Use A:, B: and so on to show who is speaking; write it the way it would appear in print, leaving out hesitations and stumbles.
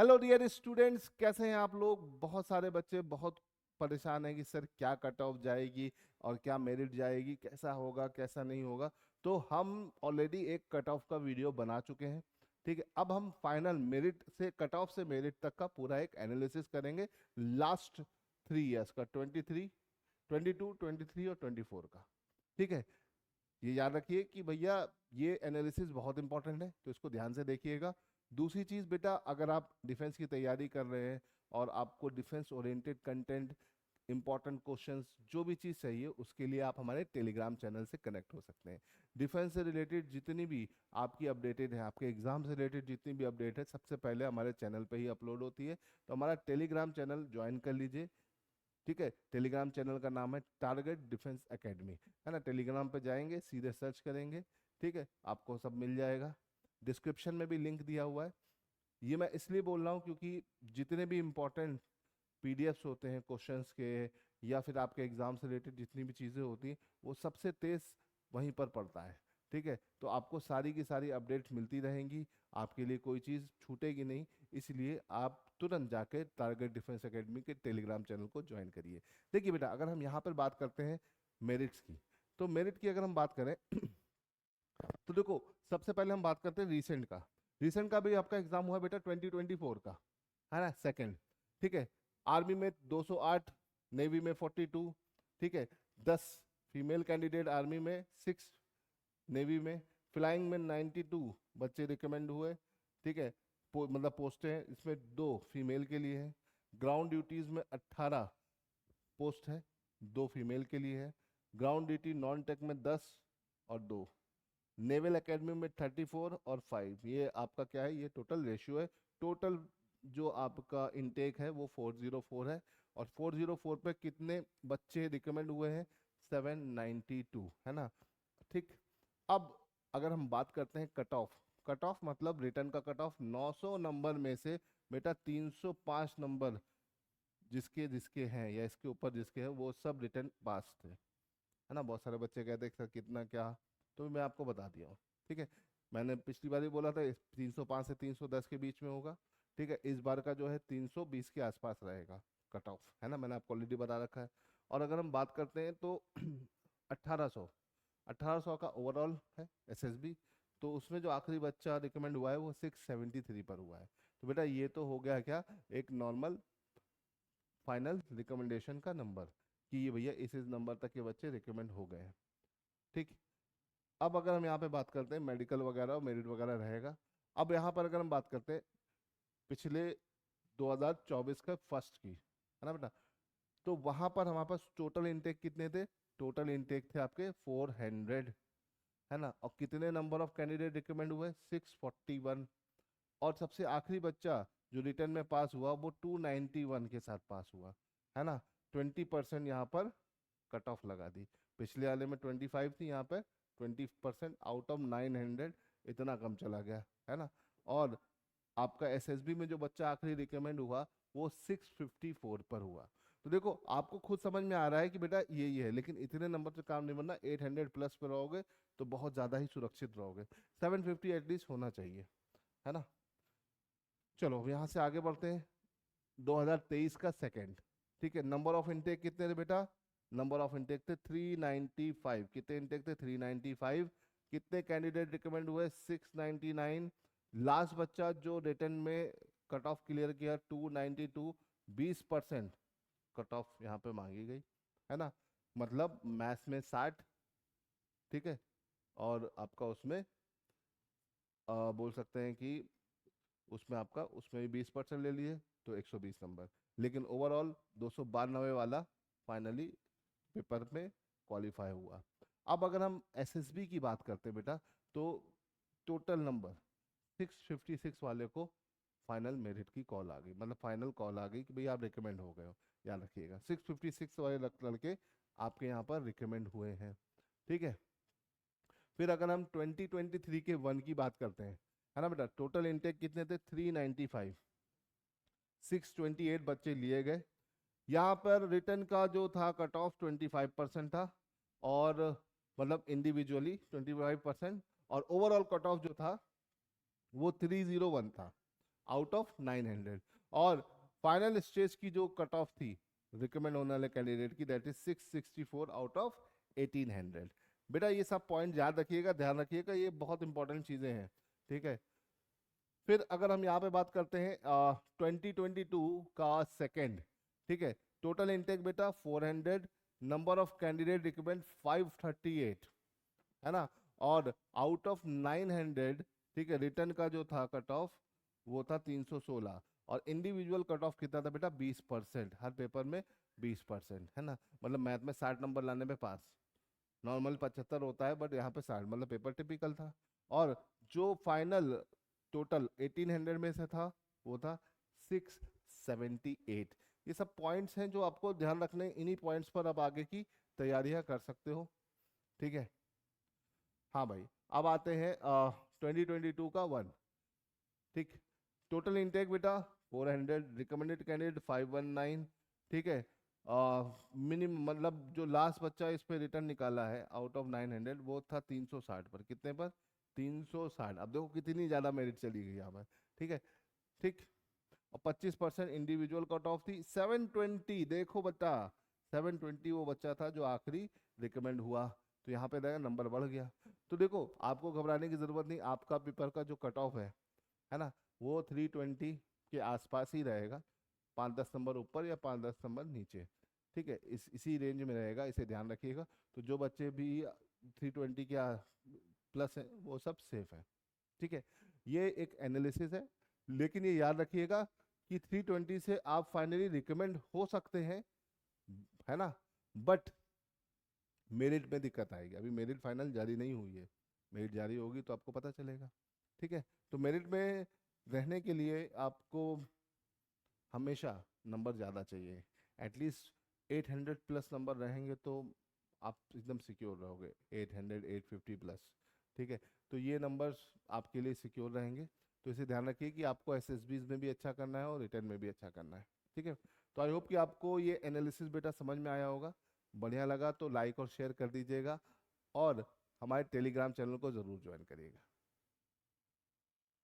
A: Hello dear students, कैसे हैं आप लोग। बहुत सारे बच्चे बहुत परेशान हैं कि सर क्या कट ऑफ जाएगी और क्या मेरिट जाएगी, कैसा होगा कैसा नहीं होगा। तो हम ऑलरेडी एक कट ऑफ का वीडियो बना चुके हैं। ठीक है, अब हम फाइनल मेरिट से कट ऑफ से मेरिट तक का पूरा एक एनालिसिस करेंगे लास्ट 3 इयर्स का, 23, 22, 23 और 24 का। ठीक है, ये याद रखिए कि भैया ये एनालिसिस बहुत इंपॉर्टेंट है, तो इसको ध्यान से देखिएगा। दूसरी चीज बेटा, अगर आप डिफेंस की तैयारी कर रहे हैं और आपको defence oriented content, important questions, जो भी चीज़ चाहिए, उसके लिए आप हमारे टेलीग्राम चैनल से कनेक्ट हो सकते हैं। डिफेंस से रिलेटेड जितनी भी आपकी अपडेटेड है, आपके एग्जाम से रिलेटेड जितनी भी अपडेट है, सबसे पहले हमारे चैनल पे ही अपलोड होती है। तो हमारा टेलीग्राम चैनल ज्वाइन कर लीजिए। ठीक है, टेलीग्राम चैनल का नाम है टारगेट डिफेंस एकेडमी, है ना। टेलीग्राम पे जाएंगे, सीधे सर्च करेंगे, ठीक है, आपको सब मिल जाएगा। डिस्क्रिप्शन में भी लिंक दिया हुआ है। ये मैं इसलिए बोल रहा हूँ क्योंकि जितने भी इम्पोर्टेंट पीडीएफ्स होते हैं क्वेश्चंस के, या फिर आपके एग्जाम से रिलेटेड जितनी भी चीज़ें होती हैं, वो सबसे तेज वहीं पर पड़ता है। ठीक है, तो आपको सारी की सारी अपडेट्स मिलती रहेंगी, आपके लिए कोई चीज़ छूटेगी नहीं। इसलिए आप तुरंत जाके टारगेट डिफेंस एकेडमी के टेलीग्राम चैनल को ज्वाइन करिए। देखिए बेटा, अगर हम यहाँ पर बात करते हैं मेरिट्स की, तो मेरिट की अगर हम बात करें तो देखो, सबसे पहले हम बात करते हैं रीसेंट का। रीसेंट का भी आपका एग्जाम हुआ बेटा 2024 का, है ना, सेकंड। ठीक है, आर्मी में 208, नेवी में 42। ठीक है, 10 फीमेल कैंडिडेट आर्मी में, 6 नेवी में। फ्लाइंग में 92 बच्चे रिकमेंड हुए। ठीक है, मतलब पोस्टें हैं इसमें 2 फीमेल के लिए है। ग्राउंड ड्यूटीज में 18 पोस्ट है, 2 फीमेल के लिए है। ग्राउंड ड्यूटी नॉन टेक में 10 और 2। नेवल एकेडमी में 34 और 5। ये आपका क्या है, ये टोटल रेशियो है। टोटल जो आपका इनटेक है वो 404 है। और 404 पे कितने बच्चे रिकमेंड हुए हैं, 792, है ना। ठीक, अब अगर हम बात करते हैं कट ऑफ, कट ऑफ मतलब रिटर्न का कट ऑफ, 900 नंबर में से बेटा 305 नंबर जिसके जिसके हैं या इसके ऊपर जिसके हैं, वो सब रिटर्न पास थे, है ना। बहुत सारे बच्चे कहते हैं कि सर कितना क्या, तो मैं आपको बता दिया हूँ। ठीक है, मैंने पिछली बार ही बोला था 305 से 310 के बीच में होगा। ठीक है, इस बार का जो है 320 के आसपास रहेगा कट ऑफ, है ना, मैंने आपको ऑलरेडी बता रखा है। और अगर हम बात करते हैं तो 1800, 1800 का ओवरऑल है एसएसबी। तो उसमें जो आखिरी बच्चा रिकमेंड हुआ है वो 673 पर हुआ है। तो बेटा ये तो हो गया क्या, एक नॉर्मल फाइनल रिकमेंडेशन का नंबर, कि ये भैया इस नंबर तक के बच्चे रिकमेंड हो गए हैं। ठीक, अब अगर हम यहाँ पे बात करते हैं मेडिकल वगैरह और मेरिट वगैरह रहेगा। अब यहाँ पर अगर हम बात करते हैं पिछले 2024 का फर्स्ट की, है ना बेटा, तो वहां पर हमारे पास टोटल इनटेक कितने थे, टोटल इनटेक थे आपके 400, है ना। और कितने नंबर ऑफ कैंडिडेट रिकमेंड हुए, 641। और सबसे आखिरी बच्चा जो रिटर्न में पास हुआ वो 291 के साथ पास हुआ, है ना। 20% यहाँ पर कट ऑफ लगा दी। पिछले वाले में 25 थी, यहाँ पे 20% आउट ऑफ 900, इतना कम चला गया, है ना। और आपका एसएसबी में जो बच्चा आखिरी रिकमेंड हुआ वो 654 पर हुआ। तो देखो, आपको खुद समझ में आ रहा है कि बेटा ये है, लेकिन इतने नंबर से काम नहीं बनना। 800 प्लस पर रहोगे तो बहुत ज़्यादा ही सुरक्षित रहोगे। 750 एटलीस्ट होना चाहिए, है ना। चलो अब यहाँ से आगे बढ़ते हैं। 2023 का सेकंड। ठीक है, नंबर ऑफ इनटेक कितने थे बेटा, नंबर ऑफ इनटेक थे 395। कितने इनटेक थे, 395। कितने कैंडिडेट रिकमेंड हुए, 699। लास्ट बच्चा जो रिटर्न में कट ऑफ क्लियर किया 292, 20% कट ऑफ यहाँ पे मांगी गई, है ना। मतलब मैथ्स में 60, ठीक है, और आपका उसमें बोल सकते हैं कि उसमें आपका उसमें भी 20% ले लिए, तो 120 नंबर। लेकिन ओवरऑल 292 वाला फाइनली पेपर में क्वालिफाई हुआ। अब अगर हम एसएसबी की बात करते हैं बेटा, तो टोटल नंबर 656 वाले को फाइनल मेरिट की कॉल आ गई, मतलब फाइनल कॉल आ गई कि भाई आप रिकमेंड हो गए हो। याद रखिएगा 656 वाले लड़के आपके यहाँ पर रिकमेंड हुए हैं। ठीक है, फिर अगर हम 2023 के वन की बात करते हैं, है ना बेटा, टोटल इनटेक कितने थे, 395। 628 बच्चे लिए गए। यहाँ पर रिटर्न का जो था कट ऑफ 25% था, और मतलब इंडिविजुअली 25%। और ओवरऑल कट ऑफ जो था वो 301 था। Out of 900। और फाइनल स्टेज की जो कट ऑफ थी रिकमेंड होने वाले कैंडिडेट की, दैट इज 664 आउट ऑफ 1800। बेटा ये सब पॉइंट याद रखिएगा, ध्यान रखिएगा, ये बहुत इंपॉर्टेंट चीजें हैं, ठीक है। फिर अगर हम यहाँ पे बात करते हैं 2022 का सेकंड, ठीक है, टोटल इनटेक बेटा 400, नंबर ऑफ कैंडिडेट रिक्वायरमेंट 538, है ना। और आउट ऑफ 900, ठीक है, रिटर्न का जो था कट ऑफ वो था 316। और इंडिविजुअल कट ऑफ कितना था बेटा, 20%, हर पेपर में 20%, है ना। मतलब मैथ में 60 नंबर लाने पे पास, नॉर्मल 75 होता है, बट यहाँ पे 60, मतलब पेपर टिपिकल था। और जो फाइनल टोटल 1800 में से था वो था 678। ये सब पॉइंट्स हैं जो आपको ध्यान रखने, इन्हीं पॉइंट्स पर आप आगे की तैयारियां कर सकते हो, ठीक है। हाँ भाई, अब आते हैं 2022 का वन, ठीक। टोटल इनटेक बेटा 400, रिकमेंडेड कैंडिडेट 519, ठीक है। मिनिमम मतलब जो लास्ट बच्चा इस पे रिटर्न निकाला है आउट ऑफ 900 वो था 360 पर, कितने पर, 360। अब देखो कितनी ज्यादा मेरिट चली गई यहाँ पर, ठीक है, ठीक। और 25% इंडिविजुअल कट ऑफ थी। 720, देखो बच्चा 720 वो बच्चा था जो आखिरी रिकमेंड हुआ, तो यहाँ पे देखा नंबर बढ़ गया। तो देखो आपको घबराने की जरूरत नहीं, आपका पेपर का जो कट ऑफ है ना, वो 320 के आसपास ही रहेगा, 5-10 नंबर ऊपर या 5-10 नंबर नीचे, ठीक है, इसी रेंज में रहेगा, इसे ध्यान रखिएगा। तो जो बच्चे भी 320 के प्लस है वो सब सेफ है, ठीक है। ये एक एनालिसिस है, लेकिन ये याद रखिएगा कि 320 से आप फाइनली रिकमेंड हो सकते हैं, है ना, बट मेरिट में दिक्कत आएगी। अभी मेरिट फाइनल जारी नहीं हुई है, मेरिट जारी होगी तो आपको पता चलेगा, ठीक है। तो मेरिट में रहने के लिए आपको हमेशा नंबर ज़्यादा चाहिए, एटलीस्ट 800 प्लस नंबर रहेंगे तो आप एकदम सिक्योर रहोगे, 800 850 प्लस, ठीक है। तो ये नंबर्स आपके लिए सिक्योर रहेंगे। तो इसे ध्यान रखिए कि आपको एसएसबीज में भी अच्छा करना है और रिटर्न में भी अच्छा करना है, ठीक है। तो आई होप कि आपको ये एनालिसिस बेटा समझ में आया होगा। बढ़िया लगा तो लाइक और शेयर कर दीजिएगा, और हमारे टेलीग्राम चैनल को ज़रूर ज्वाइन करिएगा।